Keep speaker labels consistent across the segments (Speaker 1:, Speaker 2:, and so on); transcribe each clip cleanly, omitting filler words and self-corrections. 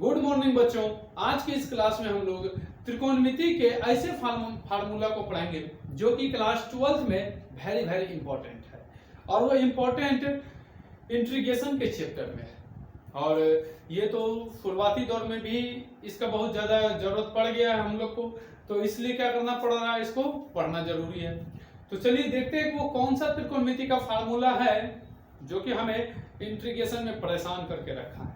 Speaker 1: Good morning बच्चों। आज की इस क्लास में हम लोग त्रिकोणमिति के ऐसे फार्मूला को पढ़ेंगे जो कि क्लास 12th में वेरी वेरी इंपॉर्टेंट है और वो इंपॉर्टेंट इंटीग्रेशन के चैप्टर में है। और ये तो शुरुआती दौर में भी इसका बहुत ज्यादा जरूरत पड़ गया है हम लोग को, तो इसलिए क्या करना पड़ रहा है, इसको पढ़ना जरूरी है। तो चलिए देखते हैं कि वो कौन सा त्रिकोणमिति का फार्मूला है जो कि हमें इंटीग्रेशन में परेशान करके रखा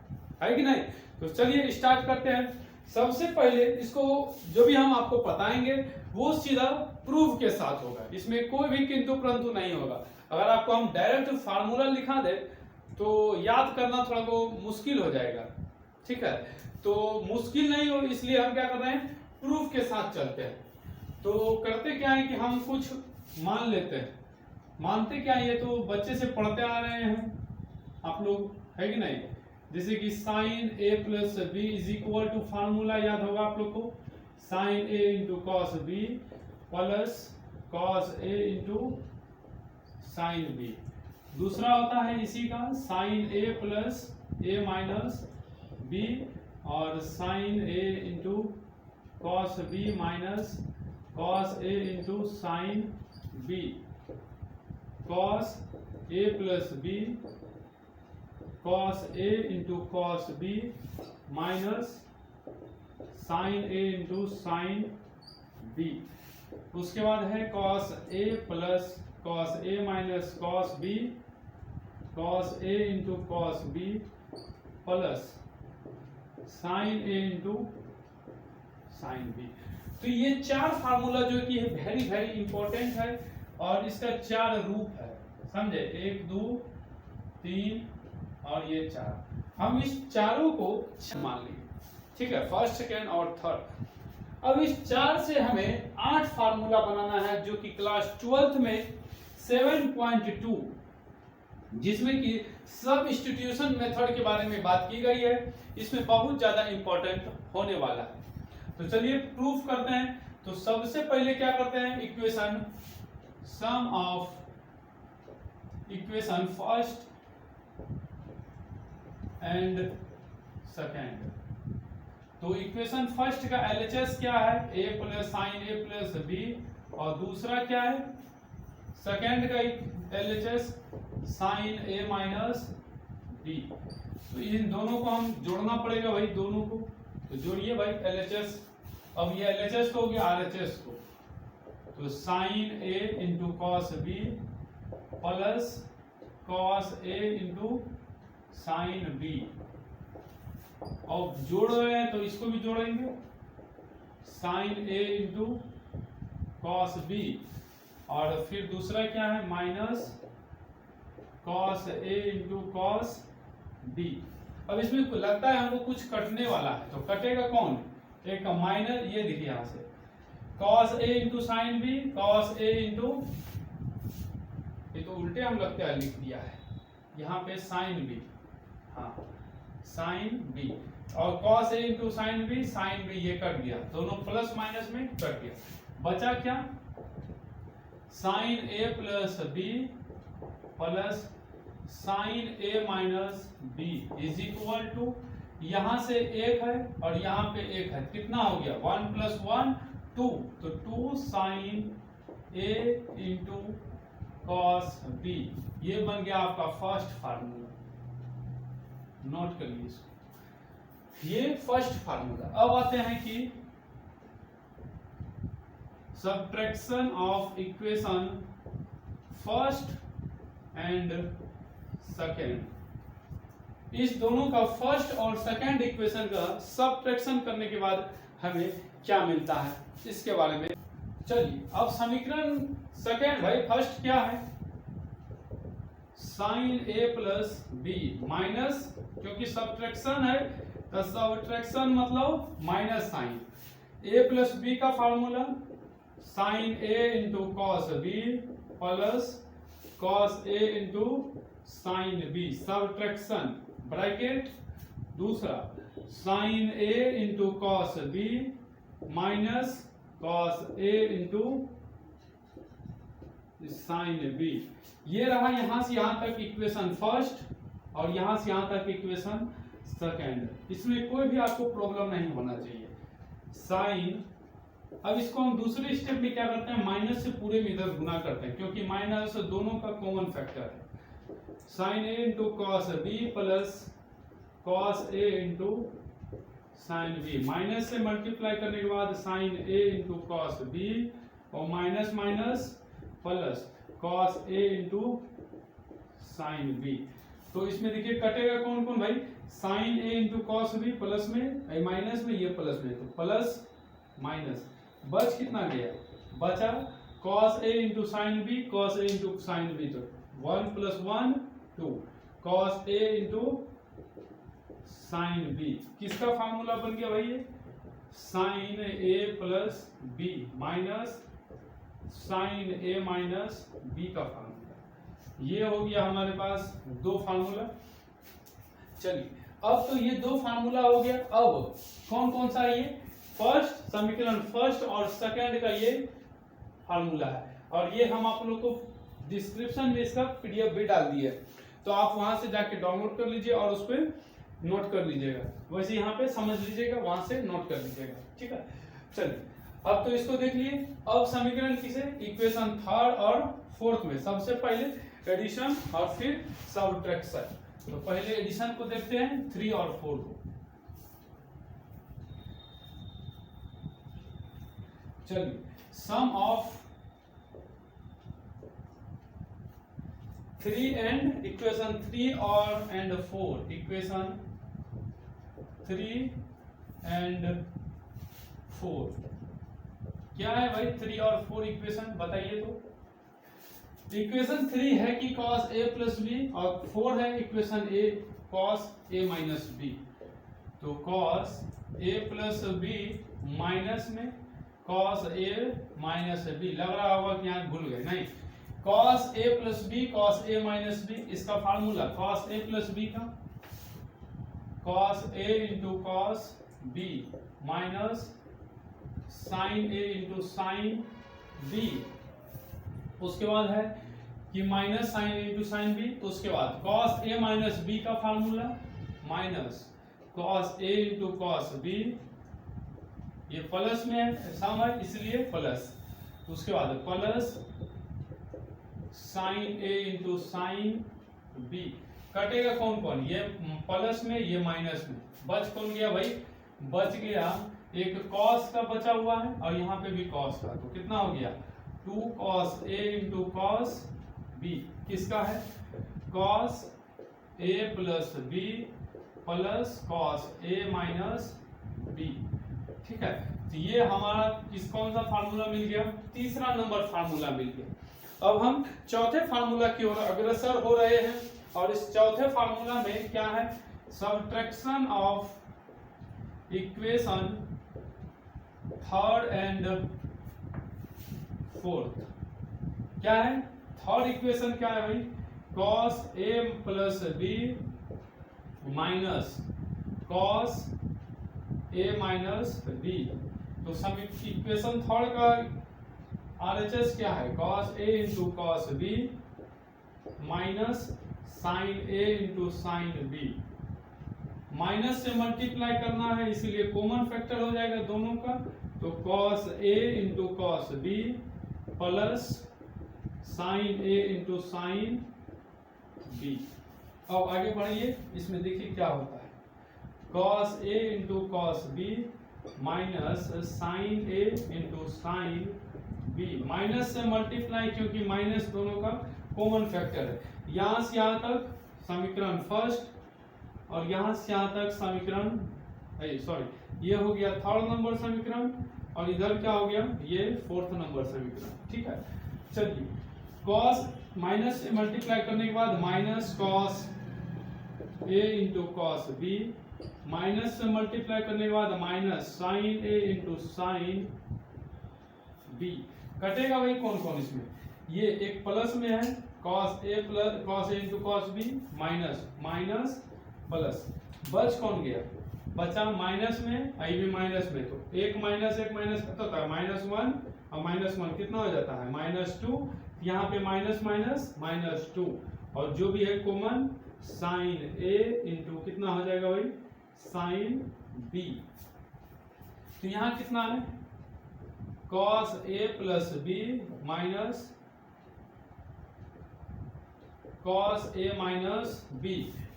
Speaker 1: है कि नहीं। तो चलिए स्टार्ट करते हैं। सबसे पहले इसको जो भी हम आपको बताएंगे वो सीधा प्रूफ के साथ होगा, इसमें कोई भी किंतु परंतु नहीं होगा। अगर आपको हम डायरेक्ट फार्मूला लिखा दे तो याद करना थोड़ा को मुश्किल हो जाएगा, ठीक है। तो मुश्किल नहीं हो इसलिए हम क्या कर रहे हैं, प्रूफ के साथ चलते हैं। तो करते क्या है कि हम कुछ मान लेते हैं। मानते क्या है, ये तो बच्चे से पढ़ते आ रहे हैं आप लोग, है कि नहीं। जैसे कि sine A plus B is equal to formula याद होगा आप लोग को, sine A into cos B plus cos A into sine B. दूसरा होता है इसी का sine A plus A minus B और sine A into cos B minus cos A into sine B, cos A plus B cos A into cos B minus sine A into sine B. उसके बाद है cos A plus cos A minus cos B cos A into cos B plus sine A into sine B. तो ये चार formula जो कि है very very important है और इसका चार रूप है, समझे, 1 2 3 और ये चार। हम इस चारों को मान लेंगे, ठीक है, फर्स्ट सेकेंड और थर्ड। अब इस चार से हमें 8 फार्मूला बनाना है जो कि क्लास 12th में 7.2 जिसमें कि सब्स्टिट्यूशन मेथड के बारे में बात की गई है, इसमें बहुत ज्यादा इंपॉर्टेंट होने वाला है। तो चलिए प्रूफ करते हैं। तो सबसे पहले क्या करते हैं, equation some of equation first and second. तो इक्वेशन फर्स्ट का एलएचएस क्या है, ए plus sine A plus B, और दूसरा क्या है सेकेंड का LHS sign A minus B. तो इन दोनों को हम जोड़ना पड़ेगा भाई, दोनों को। तो जोड़िए भाई एलएचएस। अब ये एलएचएस को हो गया आरएचएस को, तो sine A into cos B plus cos A into sine B. और जोड़ रहे हैं तो इसको भी जोड़ेंगे, sine A into cos B, और फिर दूसरा क्या है minus cos A into cos B. अब इसमें लगता है हमको कुछ कटने वाला है, तो कटेगा कौन, एक माइनस, ये देखिए यहां से cos A into sine B cos A into, ये तो उल्टे हम लगता है लिख दिया है यहाँ पे साइन बी, हाँ साइन बी, और cos A into sine B ये कट गया, दोनों प्लस माइनस में कट गया। बचा क्या, sine A plus B plus sine A minus B is equal to, यहां से एक है और यहां पे एक है, कितना हो गया 1 + 1 2, तो 2 sine A into cos B. ये बन गया आपका फर्स्ट फार्मूला, नोट कर लीजिए इसको, ये फर्स्ट फार्मूला। अब आते हैं कि subtraction of equation first and second. इस दोनों का फर्स्ट और सेकेंड इक्वेशन का सब्ट्रैक्शन करने के बाद हमें क्या मिलता है इसके बारे में। चलिए अब समीकरण सेकेंड, भाई फर्स्ट क्या है, sine A plus B minus, क्योंकि सब्ट्रैक्शन है तो सब्ट्रैक्शन मतलब minus sine, A plus B का formula sine A into cos B plus cos A into sine B, subtraction bracket, दूसरा sine A into cos B minus cos A into sine B. ये रहा यहां से यहां तक equation first और यहां से यहां तक इक्वेशन सेकेंड, इसमें कोई भी आपको प्रॉब्लम नहीं होना चाहिए। साइन, अब इसको हम दूसरे स्टेप में क्या करते हैं, माइनस से पूरे में इधर गुना करते हैं, क्योंकि माइनस दोनों का कॉमन फैक्टर है। Sine A into cos B plus cos A into sine B, minus से मल्टीप्लाई करने के बाद sine A into cos B और minus minus plus cos A into sine B. तो इसमें देखिए कटेगा कौन कौन भाई, sine A into cos B plus में माइनस में, ये प्लस में, तो प्लस माइनस बच कितना गया, बचा cos A into sine B, cos A into sine B, तो 1 + 1 2 cos A into sine B. किसका फार्मूला बन गया भाई, ये sign A plus B minus sine A minus B का फार्मूला। ये हो गया हमारे पास दो फार्मूला। चलिए अब तो ये दो फार्मूला हो गया, अब कौन कौन सा है, ये फर्स्ट समीकरण फर्स्ट और सेकंड का ये फार्मूला है, और ये हम आप लोग को डिस्क्रिप्शन में इसका पीडीएफ भी डाल दिया है, तो आप वहां से जाके डाउनलोड कर लीजिए और उस पर नोट कर लीजिएगा, वैसे यहाँ पे समझ लीजिएगा, वहां से नोट कर लीजिएगा, ठीक है। चलिए अब तो इसको देख लिए। अब समीकरण किसे, इक्वेशन थर्ड और फोर्थ में सबसे पहले एडिशन और फिर सब्ट्रैक्शन। तो पहले एडिशन को देखते हैं 3 और 4 को। चलिए सम ऑफ 3 एंड इक्वेशन 3 और एंड 4, इक्वेशन 3 एंड 4 क्या है भाई, 3 और 4 इक्वेशन बताइए। तो इक्वेशन 3 है कि cos a प्लस बी, और 4 है equation a cos a minus B. तो cos a plus B minus में cos a माइनस बी, लग रहा होगा कि यहाँ भूल गए, नहीं, cos a plus B cos a minus B, इसका formula cos a plus B का cos a into cos b minus sine A into sine B, उसके बाद है कि minus sine A into sine B, उसके बाद cos a माइनस बी का formula minus cos a into cos b, ये plus में है, सम है इसलिए प्लस, उसके बाद plus sine a into sine B. कटेगा कौन कौन, ये प्लस में ये माइनस में, बच कौन गया भाई, बच गया एक cos का बचा हुआ है और यहाँ पे भी cos का, तो कितना हो गया 2 cos a into cos b, किसका है cos a plus b plus cos a minus b, ठीक है। तो ये हमारा किस कौन सा फार्मूला मिल गया, तीसरा नंबर फार्मूला मिल गया। अब हम चौथे फार्मूला की ओर अग्रसर हो रहे हैं, और इस चौथे फार्मूला में क्या है, subtraction of equation third and fourth. क्या है थर्ड इक्वेशन, क्या है भाई, cos a plus B minus cos a minus B. तो सब इक्वेशन थर्ड का RHS क्या है, cos a into cos b minus sine a into sine b। Minus से मल्टीप्लाई करना है इसीलिए कॉमन फैक्टर हो जाएगा दोनों का, तो cos a into cos b plus sine a into sine b। अब आगे बढ़िए, इसमें देखिए क्या होता है, cos a into cos b minus sine a into sine b, minus से मल्टीप्लाई क्योंकि माइनस दोनों का कॉमन फैक्टर है। यहां से यहां तक समीकरण फर्स्ट और यहां से यहां तक समीकरण सॉरी ये हो गया थर्ड नंबर समीकरण, और इधर क्या हो गया, ये फोर्थ नंबर समीकरण, ठीक है। चलिए cos माइनस से मल्टीप्लाई करने के बाद minus cos a into cos b, minus से मल्टीप्लाई करने के बाद minus sine a into sine b। कटेगा भाई कौन कौन, इसमें ये एक प्लस में है cos a plus cos a into cos b minus minus plus, बच कौन गया, बचा माइनस में आई भी माइनस में, तो एक माइनस कितना होता है -1 और -1 कितना हो जाता है -2, यहाँ पे माइनस माइनस -2, और जो भी है कॉमन साइन ए इंटू कितना हो जाएगा भाई साइन बी। तो यहां कितना है cos A plus B minus cos A minus B.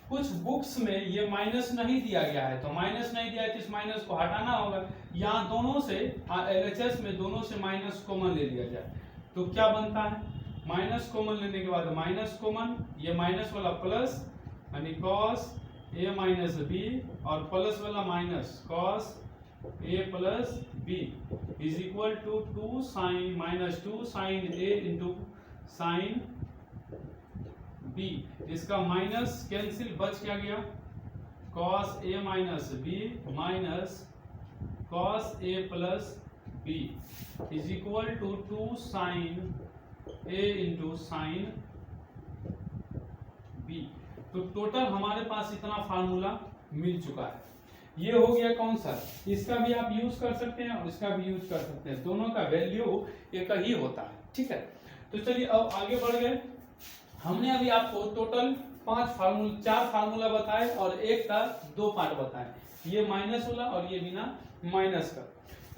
Speaker 1: कुछ बुक्स में ये माइनस नहीं दिया गया है, तो माइनस नहीं दिया है तो इस माइनस को हटाना होगा। यहाँ दोनों से LHS में दोनों से माइनस कॉमन ले लिया जाए तो क्या बनता है, माइनस कॉमन लेने के बाद माइनस कॉमन, ये माइनस वाला प्लस यानी कॉस ए माइनस बी और प्लस वाला minus cos A plus B is equal to 2 sine minus 2 sine A into sine B. इसका माइनस कैंसिल, बच क्या गया cos A minus B minus cos A plus B is equal to 2 sine A into sine B. तो total हमारे पास इतना formula मिल चुका है। ये हो गया कौन सा, इसका भी आप यूज कर सकते हैं और इसका भी यूज कर सकते हैं, दोनों का वैल्यू एक ही होता है। ठीक है, तो चलिए अब आगे बढ़ गए। हमने अभी आपको टोटल 4 फार्मूला बताए और एक का 2 पार्ट बताए, ये माइनस वाला और ये बिना माइनस का।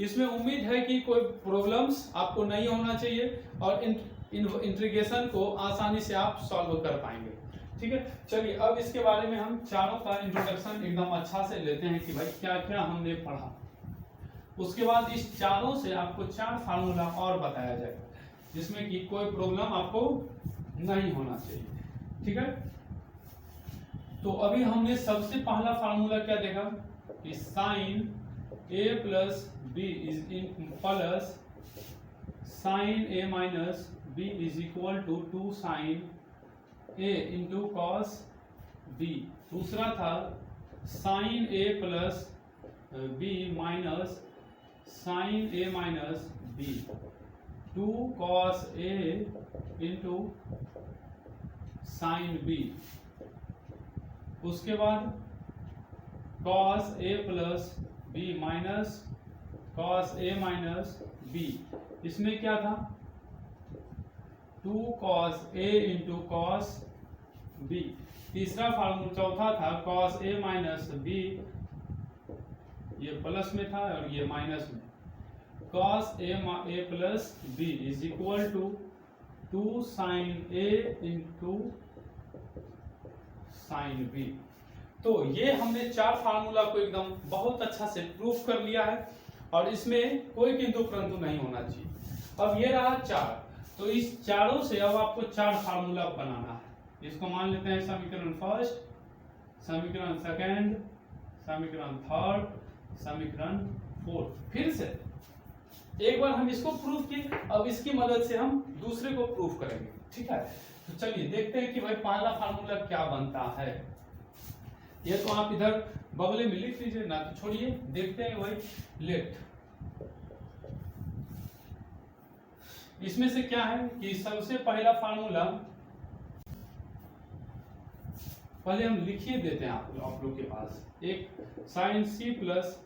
Speaker 1: इसमें उम्मीद है कि कोई प्रॉब्लम्स आपको नहीं होना चाहिए और इंटीग्रेशन को आसानी से आप सॉल्व कर पाएंगे। ठीक है, चलिए अब इसके बारे में हम चारों का इंट्रोडक्शन एकदम अच्छा से लेते हैं कि भाई क्या क्या हमने पढ़ा। उसके बाद इस चारों से आपको 4 फार्मूला और बताया जाएगा जिसमें कि कोई प्रॉब्लम आपको नहीं होना चाहिए। ठीक है, तो अभी हमने सबसे पहला फार्मूला क्या देखा कि sine A plus B is in plus sine A minus B is equal to 2 sine A into cos B. दूसरा था sine A plus B minus sine A minus B 2 cos A into sine B. उसके बाद cos A plus B minus cos A minus B, इसमें क्या था 2 cos A into cos B. तीसरा formula, चौथा था कॉस ए माइनस बी, ये plus में था और ये माइनस में, cos A plus B is equal to 2 sine A into sine B. तो ये हमने 4 फार्मूला को एकदम बहुत अच्छा से प्रूफ कर लिया है और इसमें कोई किंतु परंतु नहीं होना चाहिए। अब ये रहा 4, तो इस चारों से अब आपको 4 फार्मूला बनाना है। इसको मान लेते हैं समीकरण फर्स्ट, समीकरण सेकंड, समीकरण थर्ड, समीकरण फोर्थ। फिर से एक बार हम इसको प्रूफ किए, अब इसकी मदद से हम दूसरे को प्रूफ करेंगे। ठीक है, तो चलिए देखते हैं कि भाई पहला फार्मूला क्या बनता है। ये तो आप इधर बगले में लिख लीजिए ना, तो छोड़िए देखते हैं भाई। लेट इसमें से क्या है कि सबसे पहला फार्मूला पहले हम लिखिए देते हैं आप लोग के पास एक साइन सी प्लस,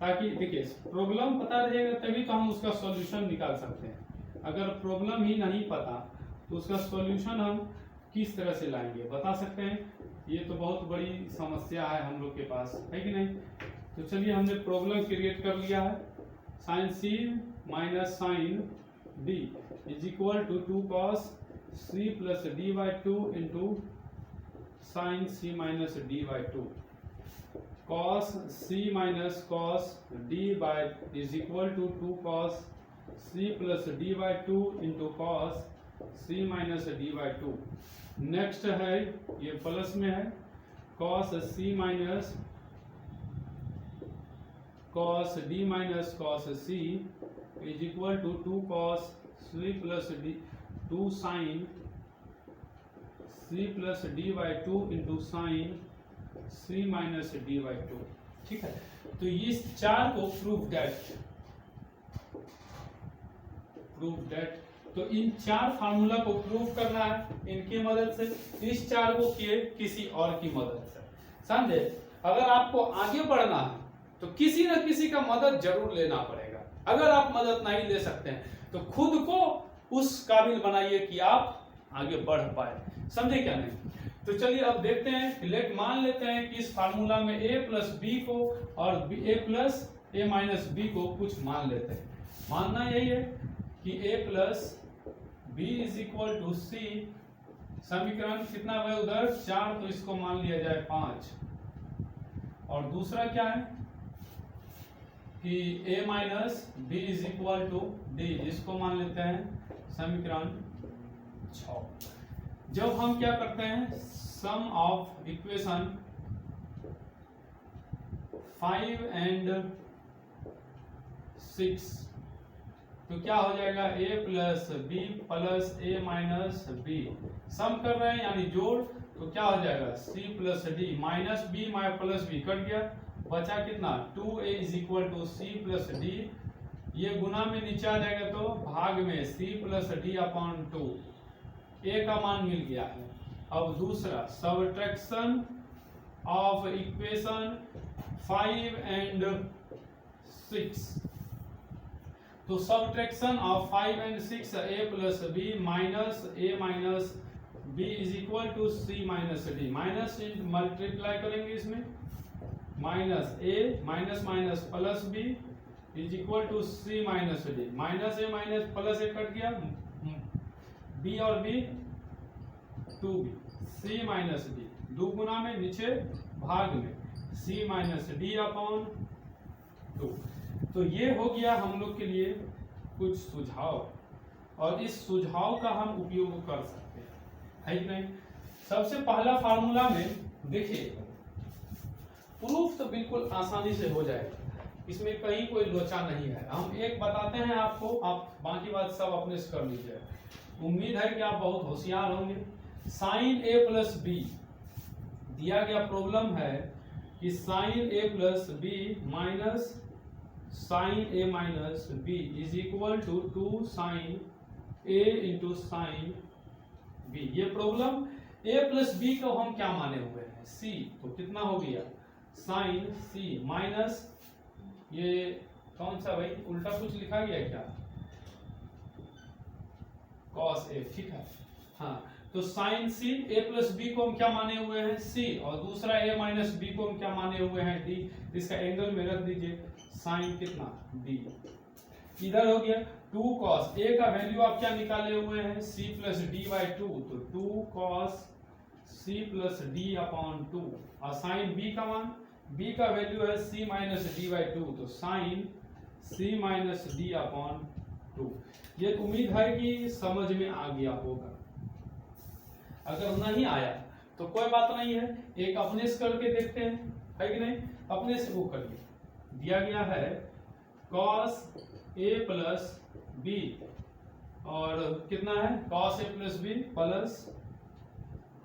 Speaker 1: ताकि देखिए प्रॉब्लम पता रहेगा तभी तो हम उसका सॉल्यूशन निकाल सकते हैं। अगर प्रॉब्लम ही नहीं पता तो उसका सॉल्यूशन हम किस तरह से लाएंगे बता सकते हैं, ये तो बहुत बड़ी समस्या है हम लोग के पास, है कि नहीं। तो चलिए हमने प्रॉब्लम क्रिएट कर लिया है, sine C minus sine D is equal to 2 cos C plus D by 2 into sine C minus D by 2, cos C minus cos D by is equal to 2 cos C plus D by 2 into cos C minus D by 2। Next है ये plus में है cos C minus cos D minus cos C is equal to 2 cos C plus D 2 sine C plus D by 2 into sine C minus D by 2। ठीक है, तो इस 4 को proof that तो इन 4 फार्मूला को प्रूफ करना है इनकी मदद से, इस 4 को किए किसी और की मदद से, समझे। अगर आपको आगे बढ़ना है तो किसी न किसी का मदद जरूर लेना पड़ेगा। अगर आप मदद नहीं ले सकते हैं तो खुद को उस काबिल बनाइए कि आप आगे बढ़ पाए, समझे क्या नहीं। तो चलिए अब देखते हैं, लेट मान लेते हैं कि इस फार्मूला में a प्लस बी को और a plus a minus B को कुछ मान लेते हैं। मानना यही है कि a plus B is equal to C, समीकरण कितना है उधर 4, तो इसको मान लिया जाए 5। और दूसरा क्या है कि a minus B is equal to D, इसको मान लेते हैं समीकरण 6। जब हम क्या करते हैं, सम ऑफ इक्वेशन 5 एंड 6, तो क्या हो जाएगा a plus B plus a minus B, sum कर रहे हैं यानी जोड़, तो क्या हो जाएगा c plus D minus B plus B cut गया, बचा कितना 2a is equal to C plus D, ये गुना में नीचे आ जाएगा तो भाग में c plus D upon 2, a का मान मिल गया है। अब दूसरा सब्ट्रैक्शन ऑफ इक्वेशन 5 एंड 6, तो subtraction of 5 and 6 a plus B minus B is equal to C minus D, minus multiply करेंगे इसमें, minus a minus minus plus B is equal to C minus D, minus a minus plus a cut गया, b और b 2b, c minus D, दो गुना में नीचे भाग में c माइनस डी अपॉन 2। तो ये हो गया हम लोग के लिए कुछ सुझाव, और इस सुझाव का हम उपयोग कर सकते हैं, है कि नहीं। सबसे पहला फार्मूला में देखिए, प्रूफ तो बिल्कुल आसानी से हो जाएगा, इसमें कहीं कोई लोचा नहीं है। हम एक बताते हैं आपको, आप बाकी बात सब अपने से कर लीजिए। उम्मीद है कि आप बहुत होशियार होंगे। साइन a प्लस बी दिया गया, प्रॉब्लम है कि sine a plus B minus sine a minus B is equal to 2 sine a into sine b। ये प्रॉब्लम a प्लस बी को हम क्या माने हुए हैं c, तो कितना हो गया साइन c माइनस, ये कौन सा भाई उल्टा कुछ लिखा गया क्या, cos a, ठीक है। हाँ, तो sine c, a plus B को हम क्या माने हुए हैं c, और दूसरा a माइनस बी को हम क्या माने हुए हैं d, इसका एंगल में रख दीजिए साइन कितना d, इधर हो गया 2 cos a का वैल्यू आप क्या निकाले हुए हैं c प्लस डी बाई 2, तो 2 cos c plus D upon 2, और साइन b का मान, b का वैल्यू है c माइनस डी बाई 2, तो sine c minus D upon 2। ये उम्मीद है कि समझ में आ गया होगा। अगर नहीं आया तो कोई बात नहीं है, एक अपने से करके देखते हैं, है कि नहीं। अपने से वो करिए, दिया गया है cos a प्लस बी, और कितना है cos a plus B plus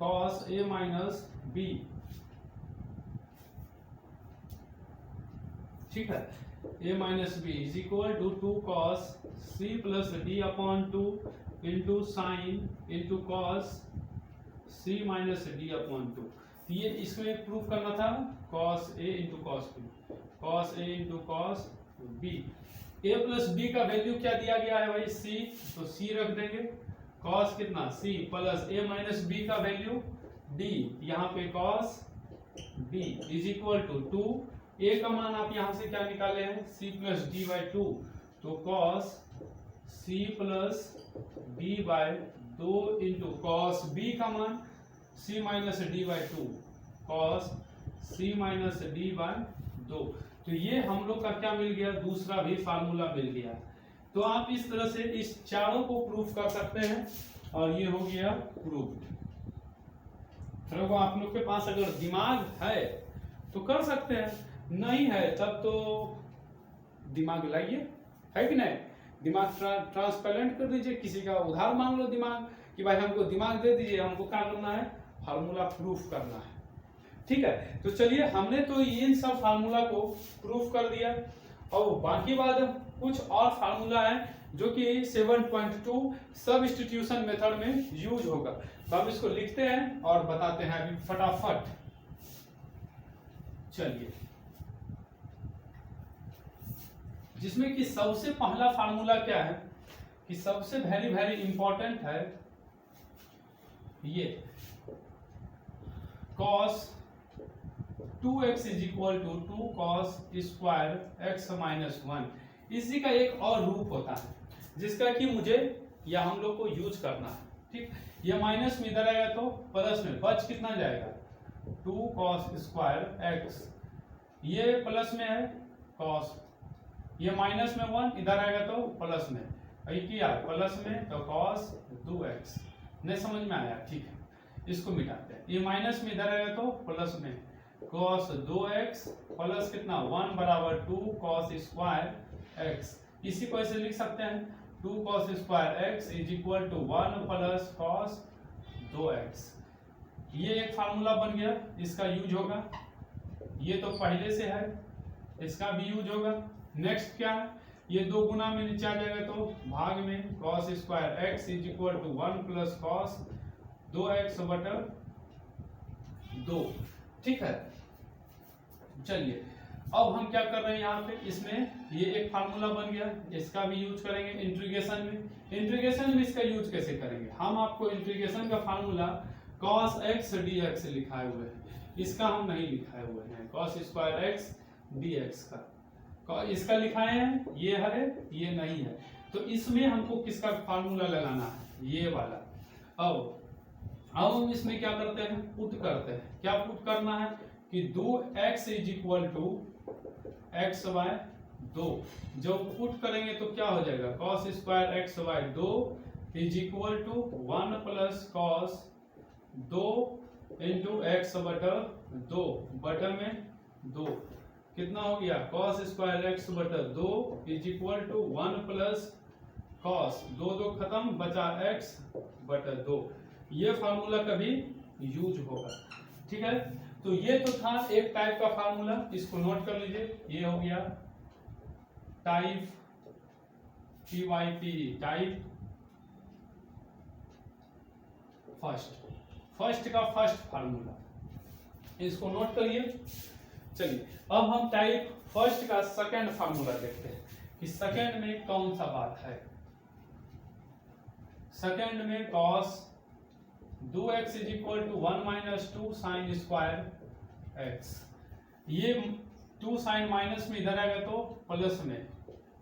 Speaker 1: cos a minus B, ठीक है। a minus B is equal to 2 cos c plus D upon 2 into sine into cos c minus D upon 2। ये इसमें proof करना था cos a into cos b, cos a into cos b। a plus b का value क्या दिया गया है भाई c, तो c रख देंगे, cos कितना c plus a minus b का वैल्यू d, यहाँ पे cos b is equal to 2, a का मान आप यहाँ से क्या निकाले हैं c प्लस डी बाई 2, तो cos c plus b by 2 into cos b का मान c minus D by 2, cos c minus D by 2। तो ये हम लोग का क्या मिल गया, दूसरा भी फार्मूला मिल गया। तो आप इस तरह से इस चारों को प्रूफ कर सकते हैं, और ये हो गया प्रूफ। तो आप लोग के पास अगर दिमाग है तो कर सकते हैं, नहीं है तब तो दिमाग लाइए, है कि नहीं। दिमाग ट्रांसपेरेंट कर दीजिए, किसी का उधार मांग लो दिमाग कि भाई हमको दिमाग दे दीजिए, हमको क्या करना है फार्मूला प्रूफ करना है, ठीक है। तो चलिए, हमने तो इन सब फार्मूला को प्रूफ कर दिया, और बाकी बात कुछ और फार्मूला है जो कि 7.2 सब्स्टिट्यूशन मेथड में यूज होगा। तो हम इसको लिखते हैं और बताते हैं अभी फटाफट। चलिए, जिसमें कि सबसे पहला फार्मूला क्या है कि सबसे वेरी वेरी इंपॉर्टेंट है ये cos 2x is equal to 2 cos square x minus 1। इसी का एक और रूप होता है जिसका कि मुझे या हम लोग को यूज करना है, ठीक। ये माइनस में इधर आएगा तो प्लस में बच कितना जाएगा 2 cos स्क्वायर x, ये प्लस में है cos, ये माइनस में 1 इधर आएगा तो प्लस में, किया प्लस में तो cos 2x। नहीं समझ में आया, ठीक है, इसको मिटाते हैं। ये माइनस में इधर आएगा तो प्लस में cos 2x प्लस कितना 1 बराबर 2 cos स्क्वायर x। इसी को ऐसे लिख सकते हैं 2 cos square x is equal to 1 plus cos 2x। ये एक फार्मूला बन गया, इसका यूज होगा। ये तो पहले से है, इसका भी यूज होगा। नेक्स्ट क्या है, ये 2 गुना में नीचे आ जाएगा तो भाग में cos square x is equal to 1 plus cos 2x बटा 2, ठीक है। चलिए अब हम क्या कर रहे हैं यहाँ पे, इसमें ये एक फार्मूला बन गया, इसका भी यूज करेंगे इंटीग्रेशन में। इंटीग्रेशन में इसका यूज कैसे करेंगे, हम आपको इंटीग्रेशन का फार्मूला cos x dx लिखाए हुए हैं, इसका हम नहीं लिखाए हुए हैं, cos स्क्वायर x dx का इसका लिखाए हैं, ये है ये नहीं है। तो इसमें हमको किसका फार्मूला लगाना है, ये वाला। अब हम इसमें क्या करते हैं, पुट करते हैं। क्या पुट करना है कि 2x is equal to x by 2। जब पुट करेंगे तो क्या हो जाएगा cos square x by 2 is equal to 1 plus cos 2 into x बटा 2 बटा में 2, कितना हो गया cos स्क्वायर x बटा 2 is equal to 1 plus cos 2 खत्म बचा x बटा 2। ये फार्मूला कभी यूज होगा, ठीक है। तो ये तो था एक टाइप का फार्मूला, इसको नोट कर लीजिए। ये हो गया टाइप टाइप फर्स्ट का फर्स्ट फार्मूला, इसको नोट करिए। चलिए अब हम टाइप फर्स्ट का सेकंड फार्मूला देखते हैं कि सेकंड में कौन सा बात है। सेकंड में cos 2x is equal to 1 minus 2 sine square x। ये 2 साइन माइनस में इधर आएगा तो प्लस में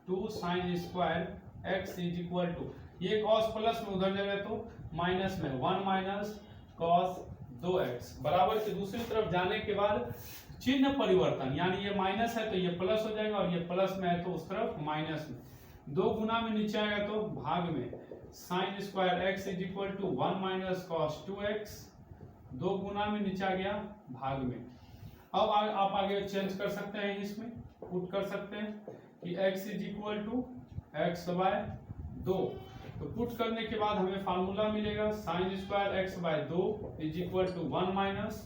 Speaker 1: 2 sine square x is equal to, ये cos प्लस में उधर जाएगा तो माइनस में 1 माइनस cos 2x बराबर के दूसरी तरफ जाने के बाद चिन्ह परिवर्तन, यानी ये माइनस है तो ये प्लस हो जाएगा और ये प्लस में है तो उस तरफ माइनस में। 2 गुना में नीचे आएगा तो भाग में sine square x is equal to 1 minus cos 2x, 2 गुना में नीचे आ गया भाग में। अब आप आगे चेंज कर सकते हैं, इसमें पुट कर सकते हैं कि x is equal to x by 2। तो पुट करने के बाद हमें फार्मूला मिलेगा sine square x by 2 is equal to 1 minus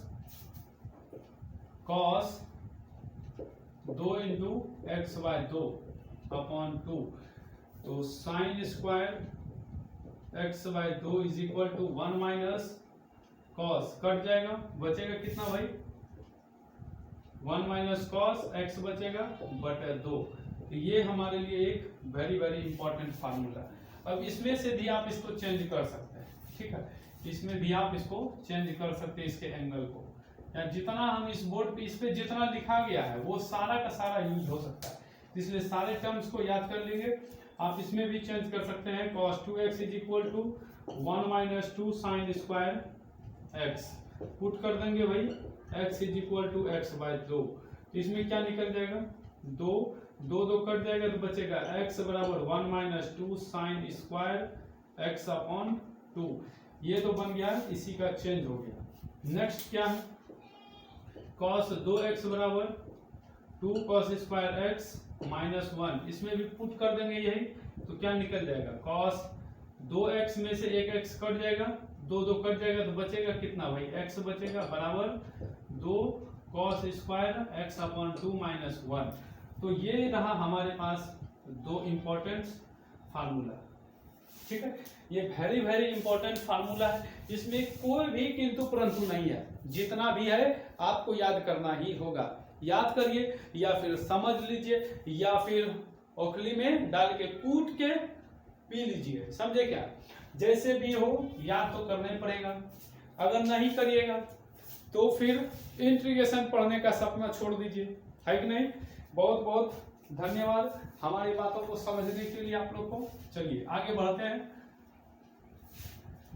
Speaker 1: cos 2 into x by 2 upon 2। तो sine square x by 2 is equal to 1 minus cos, cut जाएगा बचेगा कितना भाई 1 माइनस cos x बचेगा बटे 2। तो ये हमारे लिए एक वेरी वेरी इंपॉर्टेंट फार्मूला। अब इसमें से भी आप इसको चेंज कर सकते हैं, ठीक है, इसमें भी आप इसको चेंज कर सकते हैं, इसके एंगल को, या जितना हम इस बोर्ड पे इस पे जितना लिखा गया है वो सारा का सारा यूज हो सकता है, इसलिए सारे टर्म्स को याद कर लेंगे। आप इसमें भी चेंज कर सकते हैं cos 2x is equal to 1 minus 2 sine square x, put कर देंगे भाई x is equal to x by 2। तो इसमें क्या निकल जाएगा 2 2 कट जाएगा तो बचेगा x बराबर 1 minus 2 sine square x upon 2। ये तो बन गया, इसी का चेंज हो गया। नेक्स्ट क्या है cos 2x बराबर 2 cos स्क्वायर x माइनस 1, इसमें भी पुट कर देंगे यही, तो क्या निकल जाएगा cos 2x में से एक x कट जाएगा, 2 कट जाएगा तो बचेगा कितना भाई x बचेगा बराबर 2 cos square x upon 2 minus 1। तो ये रहा हमारे पास 2 इंपॉर्टेंट फार्मूला, ठीक है। ये वेरी वेरी इंपॉर्टेंट फार्मूला है, इसमें कोई भी किंतु परंतु नहीं है, जितना भी है आपको याद करना ही होगा। याद करिए या फिर समझ लीजिए या फिर ओखली में डाल के कूट के पी लीजिए, समझे क्या, जैसे भी हो याद तो करना ही पड़ेगा। अगर नहीं करिएगा तो फिर इंटीग्रेशन पढ़ने का सपना छोड़ दीजिए, है कि नहीं। बहुत बहुत धन्यवाद हमारी बातों को समझने के लिए आप लोग को। चलिए आगे बढ़ते हैं।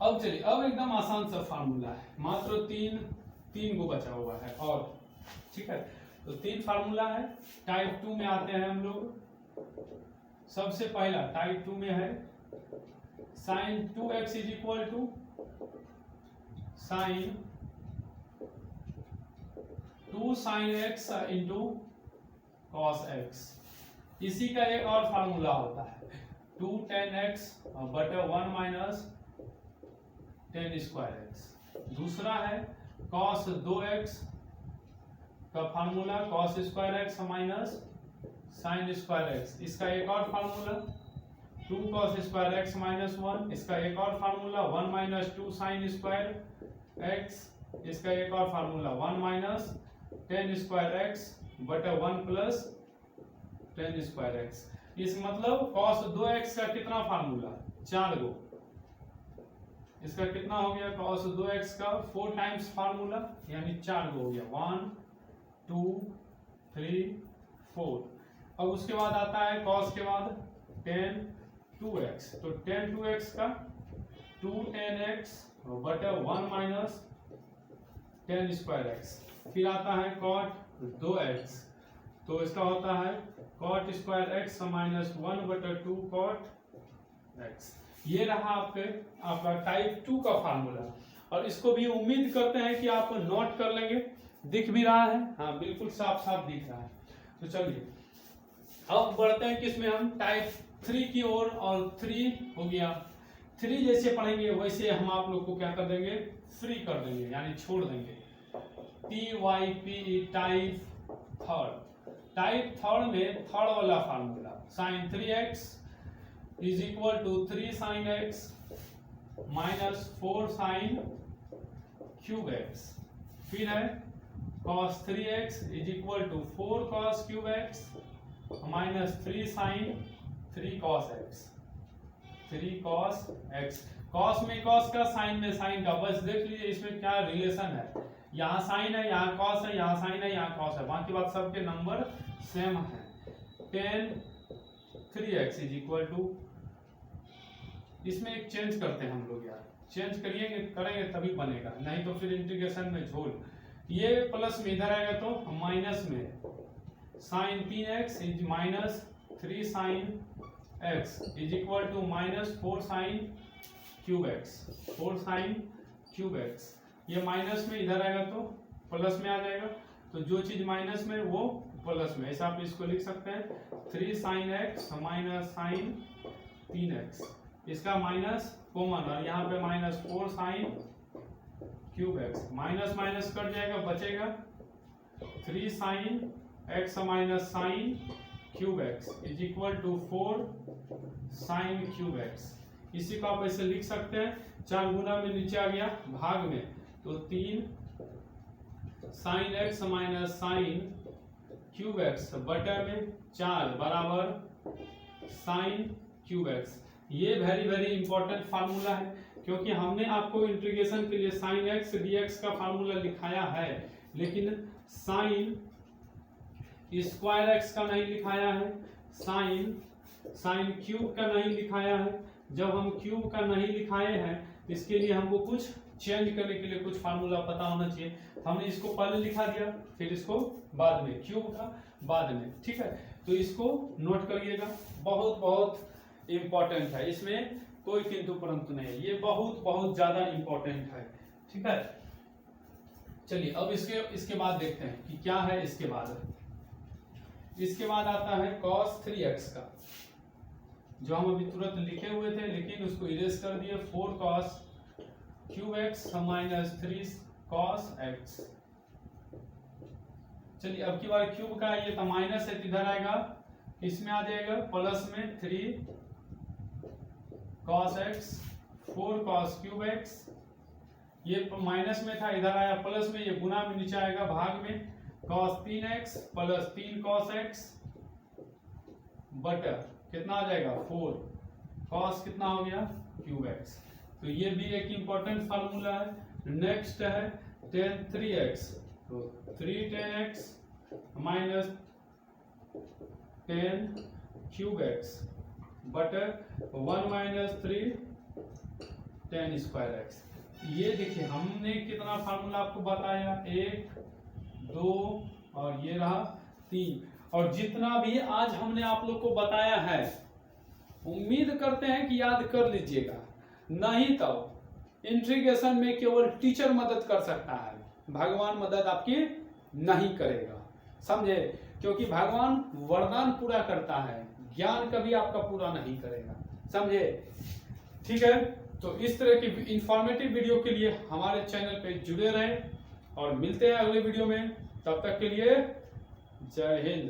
Speaker 1: अब चलिए, अब एकदम आसान सा फार्मूला है, मात्र तीन गो बचा हुआ है और, ठीक है। तो 3 फार्मूला है। टाइप 2 में आते हैं हम लोग। सबसे पहला टाइप 2 में है sin 2x is equal to sin 2 sin x into cos x। इसी का एक और फार्मूला होता है 2 tan x बटे 1 माइनस tan स्क्वायर x। दूसरा है cos 2x का formula cos square x minus sin square x। इसका एक और formula 2 cos square x minus 1। इसका एक और formula 1 minus 2 sin square x। इसका एक और formula 1 minus tan square x बटे 1 प्लस tan स्क्वायर x। इस मतलब cos 2x का कितना फार्मूला, 4 गो। इसका कितना हो गया, cos 2x का 4 टाइम्स फार्मूला, यानी 4 गो हो गया, 1 2 3 4। अब उसके बाद आता है cos के बाद tan 2x। तो tan 2x का 2 tan x बटे 1 माइनस tan स्क्वायर x। फिर आता है cot 2x। तो इसका होता है cot स्क्वायर x माइनस 1 बटे 2 cot x। ये रहा आपका टाइप 2 का फार्मूला। और इसको भी उम्मीद करते हैं कि आप नोट कर लेंगे। दिख भी रहा है, हाँ बिल्कुल साफ साफ दिख रहा है। तो चलिए अब बढ़ते हैं किसमें, हम टाइप 3 की ओर। और 3 हो गया, 3 जैसे पढ़ेंगे वैसे हम आप लोग को क्या कर देंगे, फ्री कर देंगे, यानी छोड़ देंगे। TYP type 3। टाइप 3 में थर्ड वाला formula sin 3x is equal to 3 sin x minus 4 sin cube x। फिर है cos 3x is equal to 4 cos cube x minus 3 sin 3 cos x। 3 cos x, cos में cos का, sin में sin का। बस देख लीजिए इसमें क्या रिलेशन है, यहाँ sin है, यहाँ cos है, यहाँ sin है, यहाँ cos है, बाकी बात सबके नंबर सेम है। tan 3x is equal to, इसमें एक चेंज करते हैं हम लोग यार, चेंज करेंगे तभी बनेगा, नहीं तो फिर इंटीग्रेशन में झोल। ये प्लस में इधर आएगा तो माइनस में sin 3x is minus 3 sin x is equal to minus 4 sin cube x। 4 sin cube x, ये माइनस में इधर आएगा तो प्लस में आ जाएगा। तो जो चीज माइनस में वो प्लस में, ऐसा आप इसको लिख सकते हैं 3 sin x minus sin 3x। इसका माइनस कॉमन, और यहाँ पे minus 4 sin cube x। Minus minus cut जाएगा, बचेगा 3 sin x minus sin cube x is equal to 4 sin cube x। इसी को आप ऐसे लिख सकते हैं, 4 गुना में नीचे आ गया भाग में, तो 3 sin x minus sin cube x बटे में 4 बराबर sin क्यूब x। ये वेरी इंपॉर्टेंट फार्मूला है, क्योंकि हमने आपको इंटीग्रेशन के लिए sin x dx का फार्मूला लिखाया है, लेकिन sin स्क्वायर x का नहीं लिखाया है, sin क्यूब का नहीं लिखाया है। जब हम क्यूब का नहीं लिखाए हैं, इसके लिए हमको कुछ चेंज करने के लिए कुछ फार्मूला पता होना चाहिए। हमने इसको पहले लिखा दिया, फिर इसको बाद में, क्यूब का बाद में, ठीक है। तो इसको नोट करिएगा, बहुत इंपॉर्टेंट है, इसमें कोई किंतु परंतु नहीं है, ये बहुत ज्यादा इंपॉर्टेंट है, ठीक है। चलिए अब इसके बाद देखते हैं कि क्या है इसके बाद। इसके बाद आता है cos 3x का, जो हम अभी तुरंत लिखे हुए थे लेकिन उसको इरेज कर दिए, 4 cos cube x minus 3 cos x। चलिए अब की बार क्यूब का ये तो माइनस है, इधर आएगा, इसमें आ जाएगा प्लस में 3 cos x 4 cos cube x। ये माइनस में था, इधर आया प्लस में, ये गुना में नीचे आएगा भाग में, cos 3x plus 3 cos x बटा कितना आ जाएगा 4 cos कितना हो गया क्यूब x। तो ये भी एक इंपॉर्टेंट फार्मूला है। नेक्स्ट है tan 3x, तो 3 tan x minus tan cube x butter 1 minus 3 tan square x। ये देखिए हमने कितना फार्मूला आपको बताया, 1 2 और ये रहा 3, और जितना भी आज हमने आप लोग को बताया है उम्मीद करते हैं कि याद कर लीजिएगा, नहीं तो इंट्रीगेशन में केवल टीचर मदद कर सकता है, भगवान मदद आपकी नहीं करेगा, समझे? क्योंकि भगवान वरदान पूरा करता है, ज्ञान कभी आपका पूरा नहीं करेगा, समझे? ठीक है, तो इस तरह की इंफॉर्मेटिव वीडियो के लिए हमारे चैनल पे जुड़े रहें और मिलते हैं अगले वीडियो में। तब तक के लिए जय हिंद।